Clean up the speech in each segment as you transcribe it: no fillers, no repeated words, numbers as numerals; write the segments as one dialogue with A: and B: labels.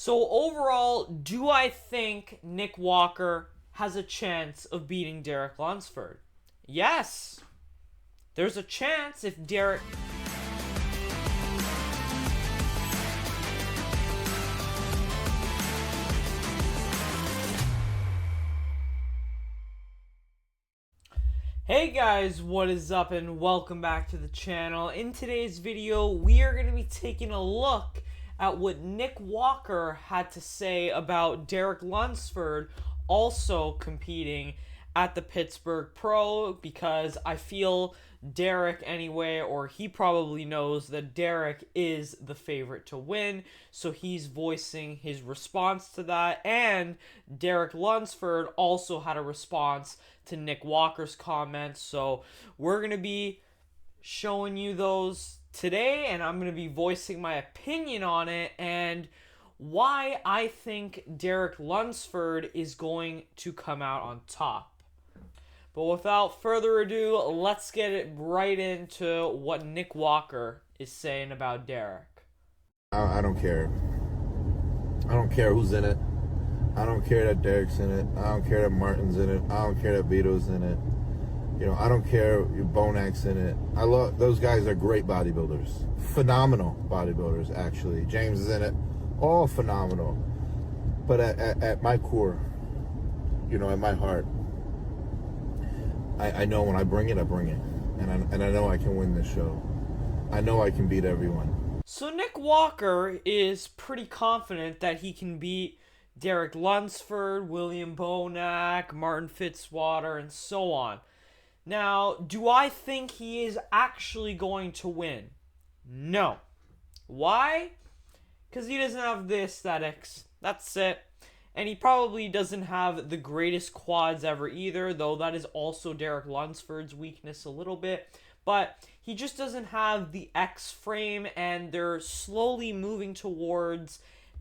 A: So overall, do I think Nick Walker has a chance of beating Derek Lunsford? Yes. There's a chance if Derek... Hey guys, what is up and welcome back to the channel. In today's video, we are going to be taking a look at what Nick Walker had to say about Derek Lunsford also competing at the Pittsburg Pro, because I feel Derek anyway, or he probably knows that Derek is the favorite to win, so he's voicing his response to that. And Derek Lunsford also had a response to Nick Walker's comments, so we're going to be showing you those today, and I'm going to be voicing my opinion on it and why I think Derek Lunsford is going to come out on top. But without further ado, let's get it right into what Nick Walker is saying about Derek.
B: I don't care. I don't care who's in it. I don't care that Derek's in it. I don't care that Martin's in it. I don't care that Vito's in it. You know, I don't care if Bonak's in it. I love those guys. Are great bodybuilders, phenomenal bodybuilders. Actually, James is in it. All phenomenal. But at my core, you know, at my heart, I know when I bring it, and I know I can win this show. I know I can beat everyone.
A: So Nick Walker is pretty confident that he can beat Derek Lunsford, William Bonac, Martin Fitzwater, and so on. Now, do I think he is actually going to win? No. Why? Because he doesn't have the aesthetics. That's it. And he probably doesn't have the greatest quads ever either, though that is also Derek Lunsford's weakness a little bit. But he just doesn't have the X frame, and they're slowly moving towards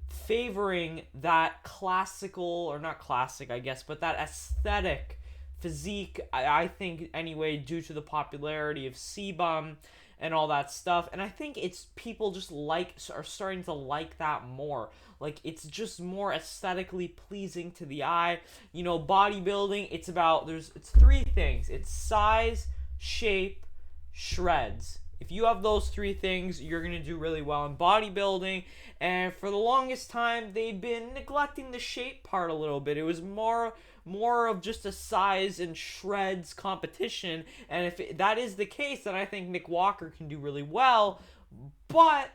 A: favoring that classical, or not classic, I guess, but that aesthetic physique, I think, anyway, due to the popularity of Sebum and all that stuff. And I think it's people just are starting to like that more. Like, it's just more aesthetically pleasing to the eye. You know, bodybuilding, it's three things. It's size, shape, shreds. If you have those three things, you're going to do really well in bodybuilding. And for the longest time, they've been neglecting the shape part a little bit. It was more of just a size and shreds competition. And if that is the case, then I think Nick Walker can do really well. But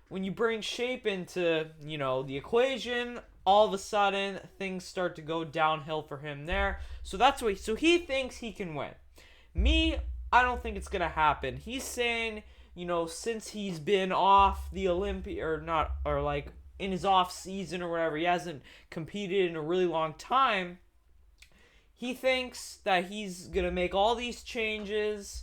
A: when you bring shape into, you know, the equation, all of a sudden things start to go downhill for him there. So so he thinks he can win. Me, I don't think it's going to happen. He's saying, you know, since he's been off the in his off season or whatever, he hasn't competed in a really long time. He thinks that he's going to make all these changes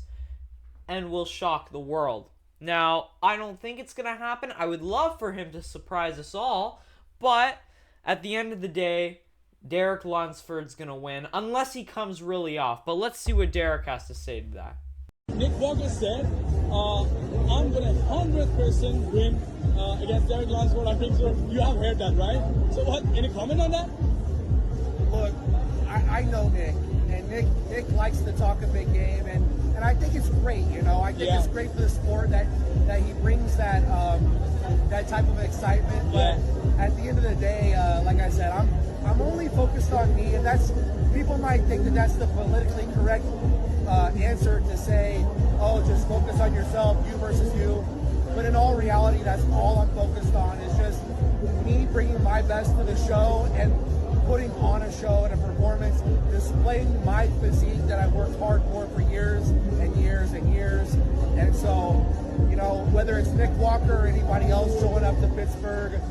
A: and will shock the world. Now, I don't think it's going to happen. I would love for him to surprise us all, but at the end of the day, Derek Lunsford's going to win, unless he comes really off. But let's see what Derek has to say to that.
C: Nick Walker said, I'm going to 100% win against Derek Lunsford. I think so. You have heard that, right? So what? Any comment on that?
D: Look, I know Nick, and Nick likes to talk a big game, and I think it's great, you know. I think it's great for the sport that he brings that type of excitement. But at the end of the day, like I said, I'm only focused on me, and people might think that that's the politically correct answer to say, oh, just focus on yourself, you versus you. But in all reality, that's all I'm focused on, is just me bringing my best to the show and putting on a show and a performance, displaying my physique that I worked hard for years and years and years. And so, you know, whether it's Nick Walker or anybody else showing up to Pittsburgh,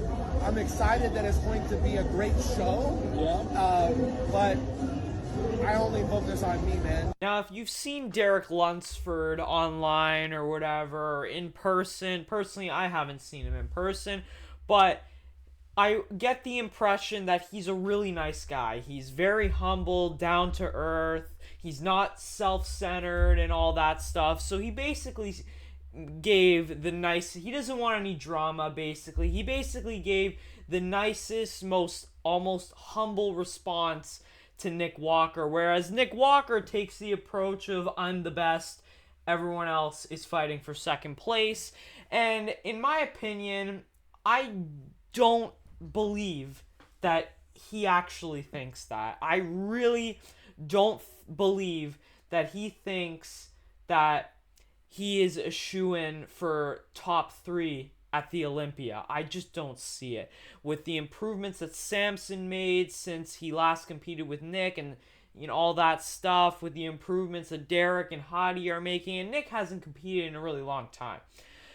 D: I'm excited that it's going to be a great show. But I only focus on me, man.
A: Now, if you've seen Derek Lunsford online or whatever, or in person, personally, I haven't seen him in person, but I get the impression that he's a really nice guy. He's very humble, down to earth. He's not self-centered and all that stuff. So he basically gave the nice, he doesn't want any drama, basically. He basically gave the nicest, most almost humble response to Nick Walker, whereas Nick Walker takes the approach of I'm the best, everyone else is fighting for second place. And in my opinion, I don't believe that he actually thinks that. I really don't believe that he thinks that he is a shoo-in for top 3 at the Olympia. I just don't see it. With the improvements that Samson made since he last competed with Nick, and all that stuff, with the improvements that Derek and Hadi are making, and Nick hasn't competed in a really long time.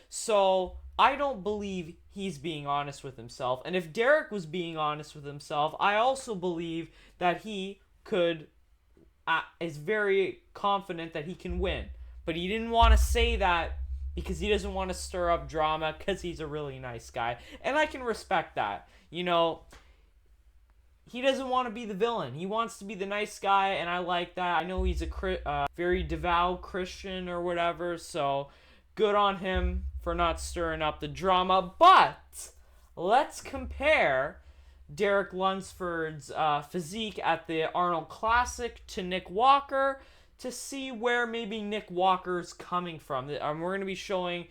A: So I don't believe he's being honest with himself. And if Derek was being honest with himself, I also believe that he is very confident that he can win. But he didn't want to say that because he doesn't want to stir up drama, because he's a really nice guy. And I can respect that. He doesn't want to be the villain. He wants to be the nice guy, and I like that. I know he's a very devout Christian or whatever, so good on him for not stirring up the drama. But let's compare Derek Lunsford's physique at the Arnold Classic to Nick Walker to see where maybe Nick Walker's coming from. We're going to be showing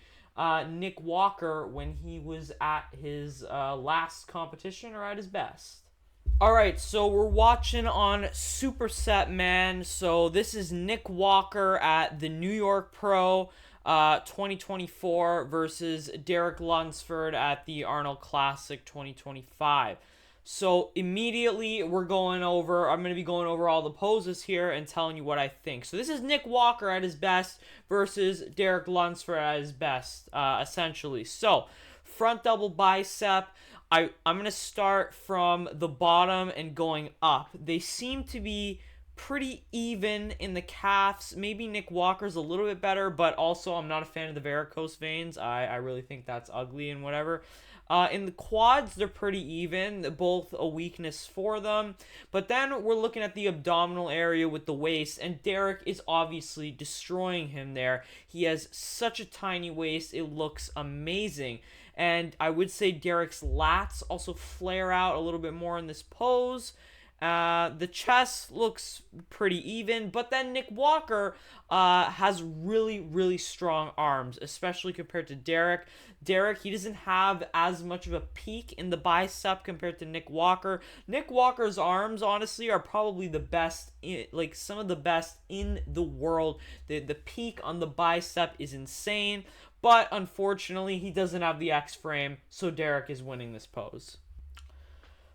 A: Nick Walker when he was at his last competition or at his best. Alright, so we're watching on Superset Man. So this is Nick Walker at the New York Pro 2024 versus Derek Lunsford at the Arnold Classic 2025. So immediately I'm going to be going over all the poses here and telling you what I think. So this is Nick Walker at his best versus Derek Lunsford at his best, essentially. So front double bicep. I'm going to start from the bottom and going up. They seem to be pretty even in the calves. Maybe Nick Walker's a little bit better, but also I'm not a fan of the varicose veins. I really think that's ugly and whatever. In the quads, they're pretty even, both a weakness for them. But then we're looking at the abdominal area with the waist, and Derek is obviously destroying him there. He has such a tiny waist, it looks amazing. And I would say Derek's lats also flare out a little bit more in this pose. The chest looks pretty even, but then Nick Walker has really, really strong arms, especially compared to Derek. Derek, he doesn't have as much of a peak in the bicep compared to Nick Walker. Nick Walker's arms, honestly, are probably the best, some of the best in the world. The peak on the bicep is insane, but unfortunately, he doesn't have the X frame, so Derek is winning this pose.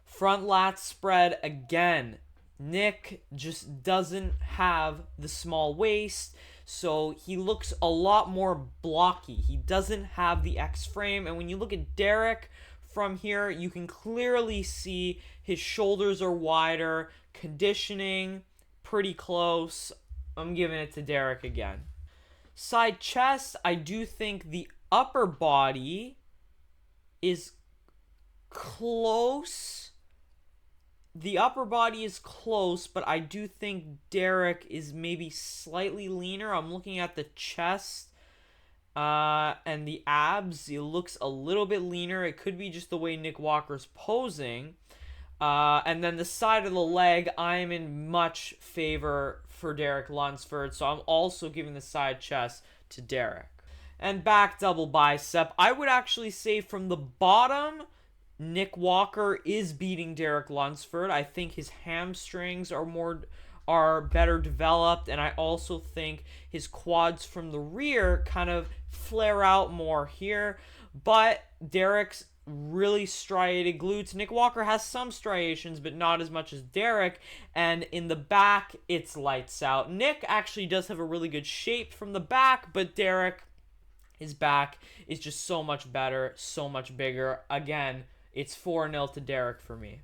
A: Front lat spread again. Nick just doesn't have the small waist, so he looks a lot more blocky. He doesn't have the X frame, and when you look at Derek from here, you can clearly see his shoulders are wider, conditioning pretty close. I'm giving it to Derek again. Side chest, I do think the upper body is close. The upper body is close, but I do think Derek is maybe slightly leaner. I'm looking at the chest and the abs. It looks a little bit leaner. It could be just the way Nick Walker's posing. And then the side of the leg, I'm in much favor for Derek Lunsford, so I'm also giving the side chest to Derek. And back double bicep, I would actually say from the bottom, Nick Walker is beating Derek Lunsford. I think his hamstrings are better developed, and I also think his quads from the rear kind of flare out more here. But Derek's really striated glutes. Nick Walker has some striations, but not as much as Derek. And in the back, it's lights out. Nick actually does have a really good shape from the back, but Derek, his back is just so much better, so much bigger. Again, it's 4-0 to Derek for me.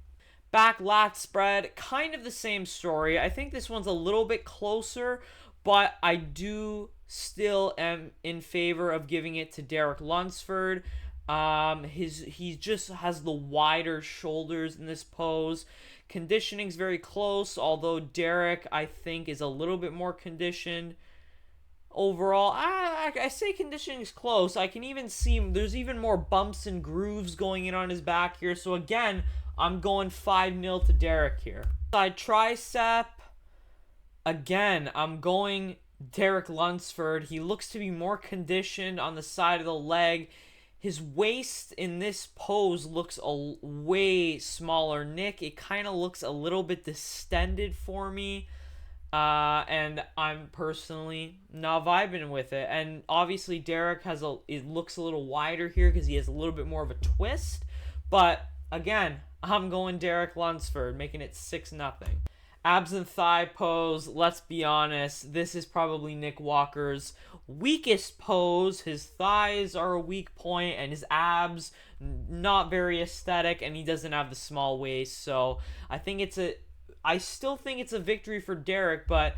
A: Back lat spread, kind of the same story. I think this one's a little bit closer, but I do still am in favor of giving it to Derek Lunsford. He just has the wider shoulders in this pose. Conditioning's very close, although Derek, I think, is a little bit more conditioned. overall, I say conditioning is close. I can even see there's even more bumps and grooves going in on his back here. So again, I'm going 5-0 to Derek here. Side tricep. Again, I'm going Derek Lunsford. He looks to be more conditioned on the side of the leg. His waist in this pose looks way smaller. Nick, it kind of looks a little bit distended for me. And I'm personally not vibing with it. And obviously Derek it looks a little wider here because he has a little bit more of a twist. But again, I'm going Derek Lunsford, making it 6-0. Abs and thigh pose, let's be honest, this is probably Nick Walker's weakest pose. His thighs are a weak point, and his abs, not very aesthetic, and he doesn't have the small waist. So I still think it's a victory for Derek, but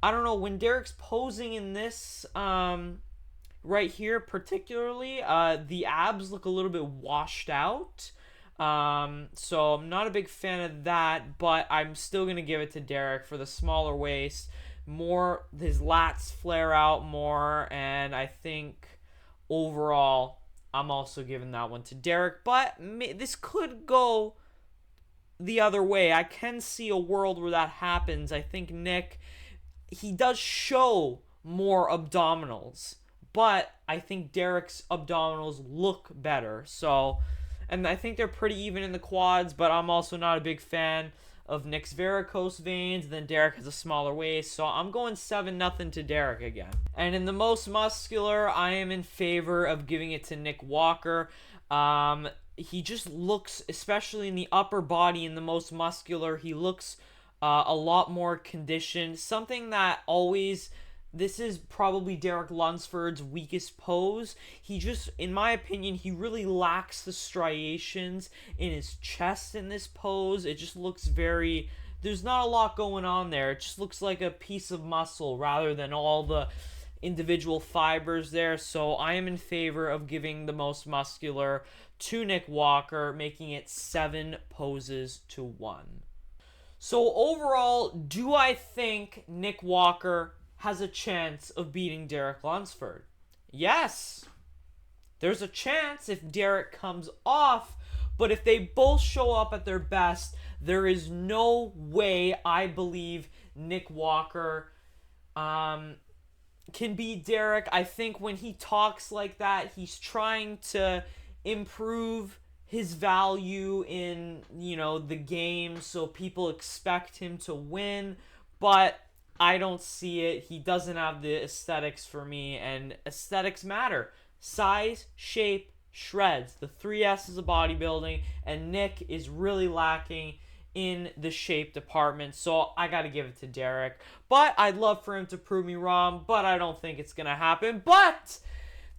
A: I don't know, when Derek's posing in this right here particularly, the abs look a little bit washed out. So I'm not a big fan of that, but I'm still going to give it to Derek for the smaller waist. His lats flare out more, and I think overall I'm also giving that one to Derek, but this could go the other way. I can see a world where that happens. I think Nick, he does show more abdominals, but I think Derek's abdominals look better. And I think they're pretty even in the quads, but I'm also not a big fan of Nick's varicose veins. Then Derek has a smaller waist, so I'm going 7-0 to Derek again. And in the most muscular, I am in favor of giving it to Nick Walker. He just looks, especially in the upper body, in the most muscular, he looks a lot more conditioned. Something that this is probably Derek Lunsford's weakest pose. He just, in my opinion, he really lacks the striations in his chest in this pose. It just looks there's not a lot going on there. It just looks like a piece of muscle rather than all the individual fibers there. So I am in favor of giving the most muscular to Nick Walker, making it 7 poses to 1. So overall, do I think Nick Walker has a chance of beating Derek Lunsford? Yes. There's a chance if Derek comes off, but if they both show up at their best, there is no way I believe Nick Walker can beat Derek. I think when he talks like that, he's trying to improve his value in, the game, so people expect him to win, but I don't see it. He doesn't have the aesthetics for me, and aesthetics matter. Size, shape, shreds. The 3 S's of bodybuilding, and Nick is really lacking in the shape department, so I got to give it to Derek. But I'd love for him to prove me wrong, but I don't think it's going to happen. But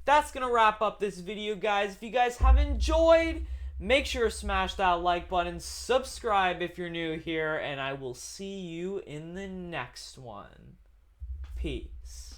A: that's going to wrap up this video, guys. If you guys have enjoyed, make sure to smash that like button, subscribe if you're new here, and I will see you in the next one. Peace.